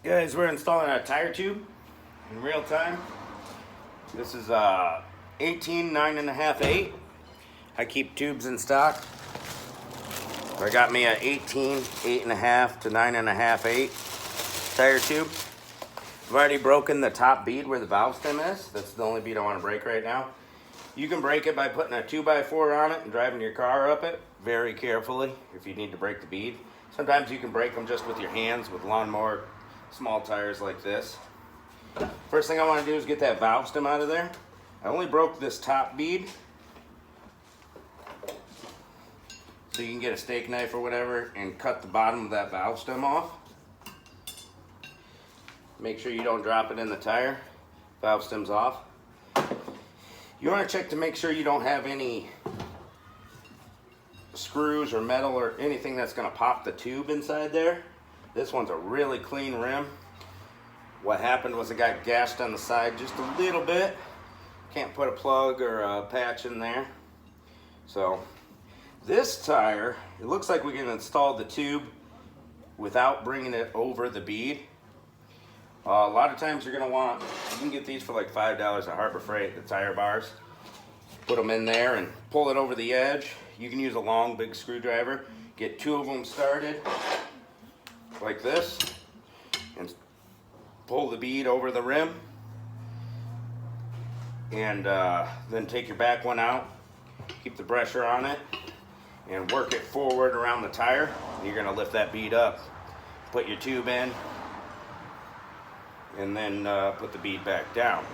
Guys, we're installing a tire tube in real time. This is 18 9.5 8. I keep tubes in stock. I got me a 18 8.5 to 9.5 8 tire tube. I've already broken the top bead where the valve stem is. That's the only bead I want to break right now. You can break it by putting a 2x4 on it and driving your car up it very carefully if you need to break the bead. Sometimes you can break them just with your hands with lawnmower small tires like this. First thing I want to do is get that valve stem out of there. I only broke this top bead, so you can get a steak knife or whatever and cut the bottom of that valve stem off. Make sure you don't drop it in the tire. Valve stem's off. You want to check to make sure you don't have any screws or metal or anything that's going to pop the tube inside there. This one's a really clean rim. What happened was it got gashed on the side just a little bit. Can't put a plug or a patch in there. So this tire, it looks like we can install the tube without bringing it over the bead. A lot of times you're going to want, you can get these for like $5 at Harbor Freight, the tire bars. Put them in there and pull it over the edge. You can use a long, big screwdriver. Get two of them started like this and pull the bead over the rim. And then take your back one out. Keep the pressure on it and work it forward around the tire. You're going to lift that bead up. Put your tube in. And then put the bead back down,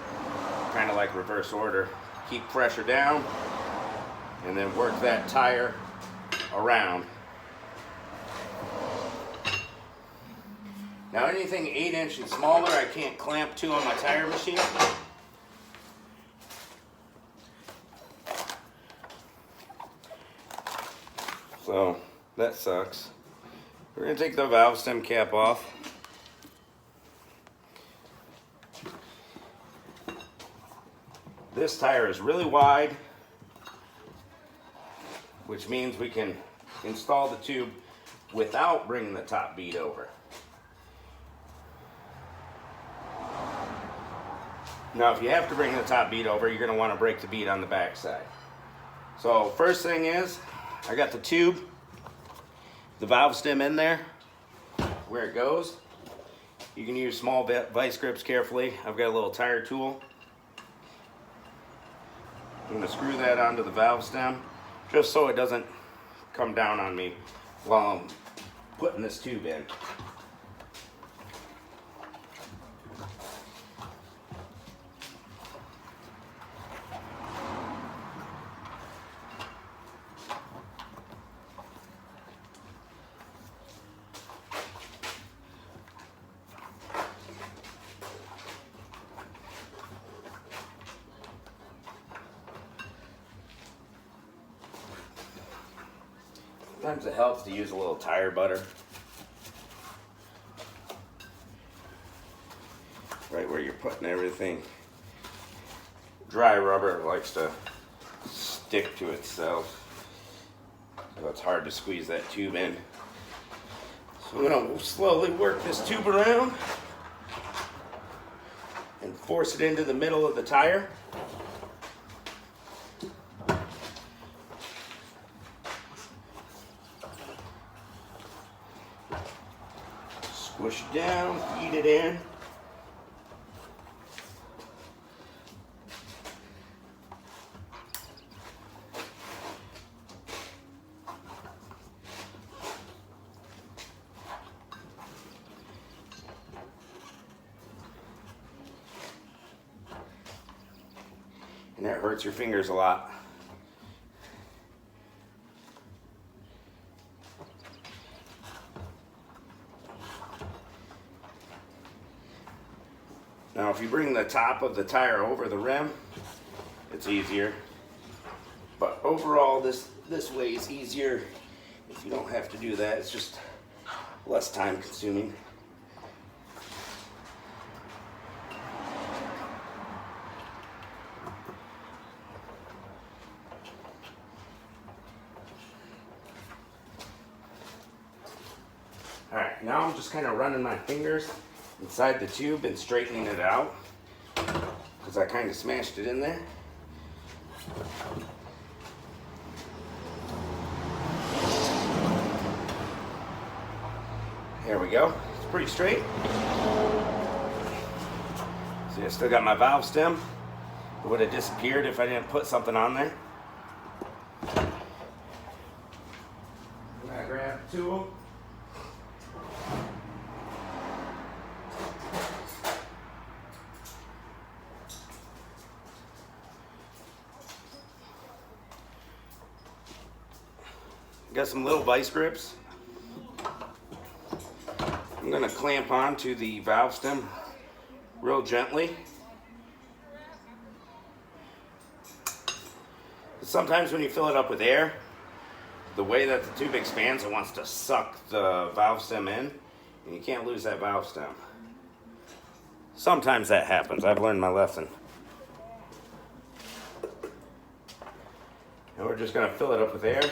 kind of like reverse order. Keep pressure down, and then work that tire around. Now anything 8-inch and smaller I can't clamp to on my tire machine. So that sucks. We're going to take the valve stem cap off. This tire is really wide, which means we can install the tube without bringing the top bead over. Now, if you have to bring the top bead over, you're going to want to break the bead on the back side. So first thing is, I got the tube, the valve stem in there, where it goes. You can use small vice grips carefully. I've got a little tire tool. I'm going to screw that onto the valve stem just so it doesn't come down on me while I'm putting this tube in. Sometimes it helps to use a little tire butter right where you're putting everything. Dry rubber likes to stick to itself, so it's hard to squeeze that tube in. So I'm going to slowly work this tube around and force it into the middle of the tire. Push it down, feed it in. And that hurts your fingers a lot. Now if you bring the top of the tire over the rim, it's easier. But overall this way is easier if you don't have to do that. It's just less time consuming. All right, now I'm just kind of running my fingers inside the tube and straightening it out because I kind of smashed it in there. There we go. It's pretty straight. See, I still got my valve stem. It would have disappeared if I didn't put something on there. I'm gonna grab a tool. Got some little vice grips. I'm going to clamp onto the valve stem real gently. Sometimes when you fill it up with air, the way that the tube expands, it wants to suck the valve stem in, and you can't lose that valve stem. Sometimes that happens. I've learned my lesson. And we're just going to fill it up with air.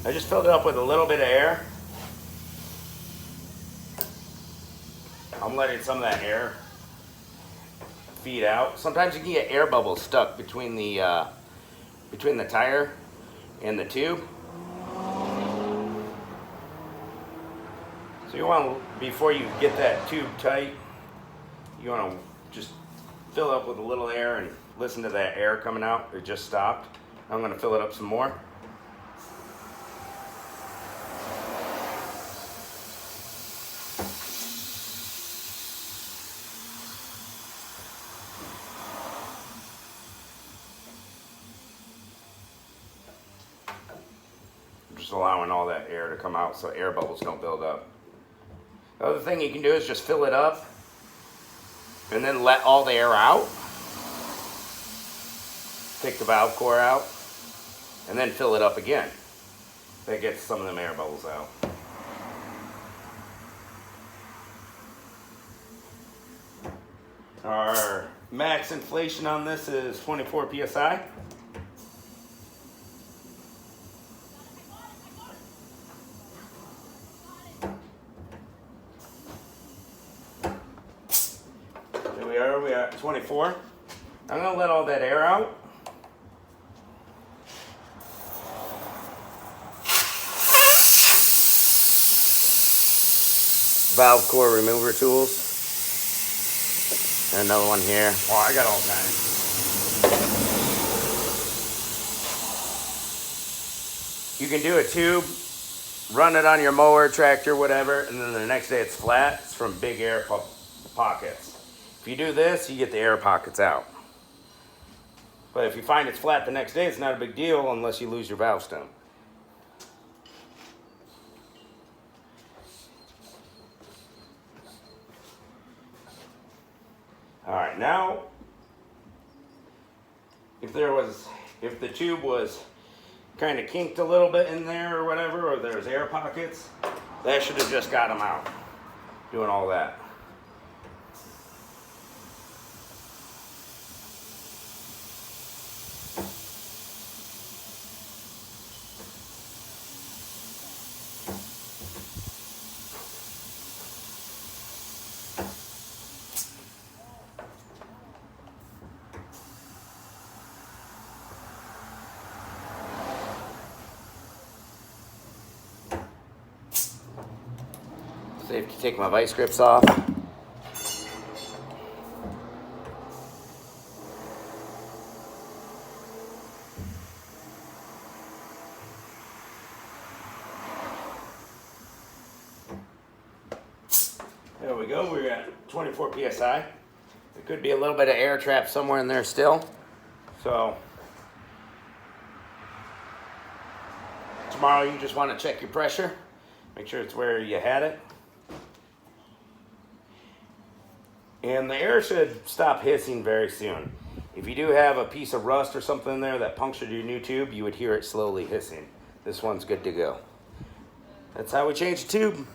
I just filled it up with a little bit of air. I'm letting some of that air feed out. Sometimes you can get air bubbles stuck between the tire and the tube. So you want to, before you get that tube tight, you want to just fill up with a little air and listen to that air coming out. It just stopped. I'm going to fill it up some more. Just allowing all that air to come out so air bubbles don't build up. The other thing you can do is just fill it up and then let all the air out. Take the valve core out and then fill it up again. That gets some of them air bubbles out. Our max inflation on this is 24 psi. We're at 24. I'm going to let all that air out. Valve core remover tools. And another one here. Oh, I got all kinds. You can do a tube, run it on your mower, tractor, whatever, and then the next day it's flat. It's from big air pockets. If you do this, you get the air pockets out. But if you find it's flat the next day, it's not a big deal unless you lose your valve stem. All right, now, if the tube was kind of kinked a little bit in there or whatever, or there's air pockets, that should have just got them out, doing all that. Safe to take my vice grips off. There we go, we're at 24 psi. There could be a little bit of air trapped somewhere in there still. So tomorrow you just want to check your pressure. Make sure it's where you had it. And the air should stop hissing very soon. If you do have a piece of rust or something in there that punctured your new tube, you would hear it slowly hissing. This one's good to go. That's how we change the tube.